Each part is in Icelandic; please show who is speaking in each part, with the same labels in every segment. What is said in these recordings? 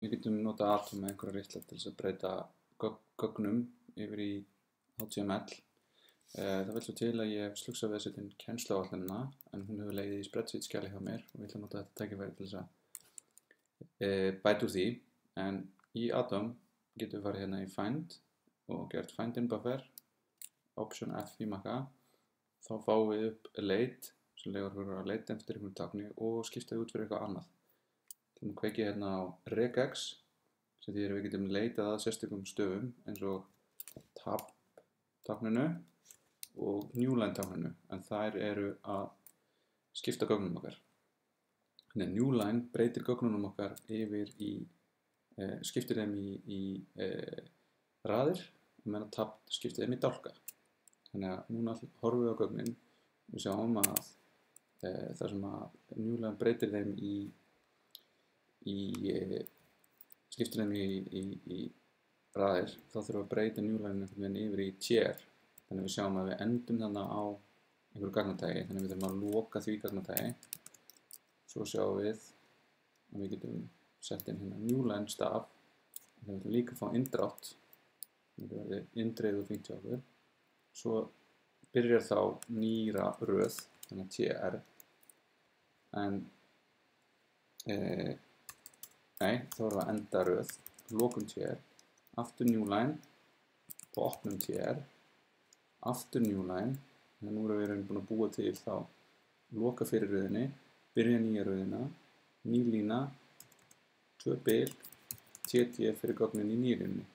Speaker 1: Við getum notað Atom með einhverja ritla til þess að breyta gögnum yfir í HTML. Það vill svo til að ég hef slugsað við að setja inn kennsluáætlunina, en hún hefur legið í spreadsheet-skjali hjá mér og ég ætla að nota þetta tækifæri til þess að bæta úr því. En í Atom getum við farið hérna í Find og gert Find in Buffer, Option F í Makka. Þá fáum við upp Late, sem legur fyrir að leita eftir einhverju tákni og skipta út fyrir eitthvað annað. Við kveikið hérna á regex, sem því að við getum leitað að sérstökum stöfum eins og tab tákninu og newline tákninu, en þær eru að skipta gögnum okkar. Þannig að newline breytir gögnunum okkar yfir í, skiptir þeim í raðir, meðan tab skiptir þeim í dálka. Þannig að núna horfum við á gögnin og sjáum að þar sem að newline breytir þeim skiptir þeim í raðir, þá þurfum við að breyta newline einhvern veginn yfir í tier. Þannig að við sjáum að við endum þarna á einhverju gagnatagi, þannig að við þurfum að loka því gagnatagi. Svo sjáum við að við getum sett inn hérna newline staf, þannig að við ætlum líka að fá inndrátt, þannig að það verði indreið og fínt hjá okkur. Svo byrjar þá nýra röð, þannig að tr, en þá erum við að enda röð, lokum tr, aftur newline og opnum tr, aftur newline, þannig að nú erum við búin að búa til þá loka fyrir röðinni, byrja nýja röðina, ný lína, 2 bil, tt fyrir gögnin í nýrunni.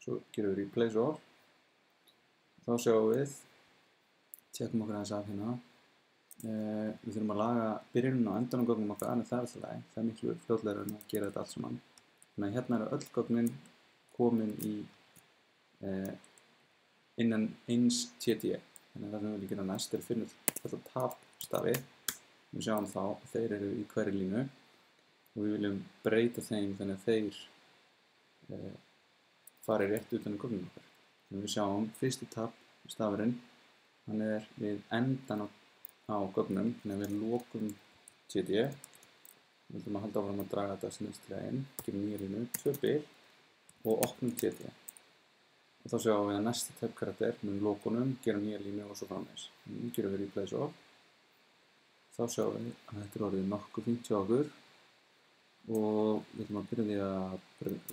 Speaker 1: Svo gerum við replace all, þá sjáum við, tjekkum okkur aðeins af hérna, við þurfum að laga byrjunin og endan á gögnum okkar, en það er alltaf læg, það er miklu fljótlegra en að gera þetta allt saman. Þannig að hérna eru öll gögnin komin í innan eins tt. Þannig að það sem við viljum gera næst er að finna alltaf tab-stafi. Við sjáum þá að þeir eru í hverri línu og við viljum breyta þeim þannig að þeir fari rétt utan á gögnum okkar. Þannig að við sjáum fyrsti tab-stafurinn, hann er við endan á gögnum, þannig að við lokum tt. Við ætlum að halda áfram að draga þetta snurstilega inn, gerum nýja línu, 2 bil og opnum tt. Og þá sjáum við að næsti tab-karakter með lokunum, gerum nýja línu og svo framvegis. Nú gerum við replace all. Þá sjáum við að þetta er orðið nokkuð fínt hjá okkur og við ætlum að byrja því að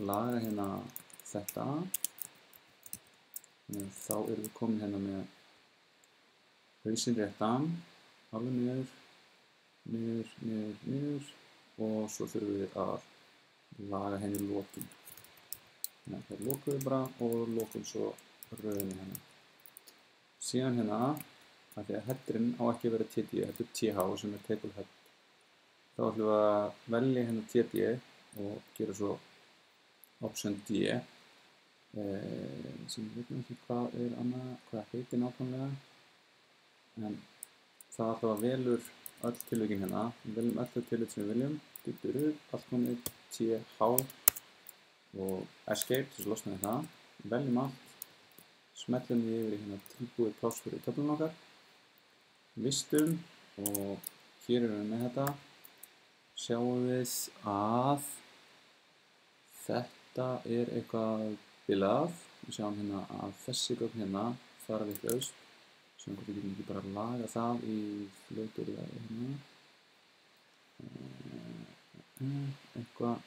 Speaker 1: laga hérna þetta. Þá erum við komin hérna með hausinn réttan, alveg niður og svo þurfum við að laga henni lokin. Þannig að það lokum við bara og lokum svo röðinu hérna. Síðan hérna, af því að headurinn á ekki að vera tt, þetta er th sem er table head. Þá ætlum við að velja hérna tt og gera svo option d, sem við veitum ekki hvað heitir nákvæmlega. En það alltaf að velur öll tilvikin hérna, við veljum öll tilvik sem við viljum, allt komið, th og escape, þess að losna við það, við veljum allt, smellum við yfir í hérna tilbúið pláss fyrir töflunum okkar, vistum og hér erum við með þetta, sjáum við að þetta er eitthvað bilað, við sjáum hérna að þessi gögn hérna fara vitlaust. Svo við getum ekki bara að laga það í fljótur hérna. Eitthvað,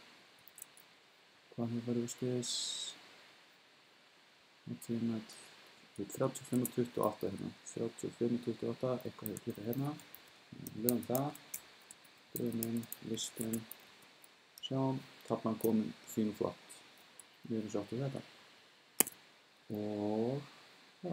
Speaker 1: hvað hefur verið úrskeiðis? 35 og 28 hérna. 35 og 28, eitthvað hefur klipað hérna. Lögum það, drögum inn, listum, sjáum, taflan komin fín og flott. Við erum sáttu þetta. Og já.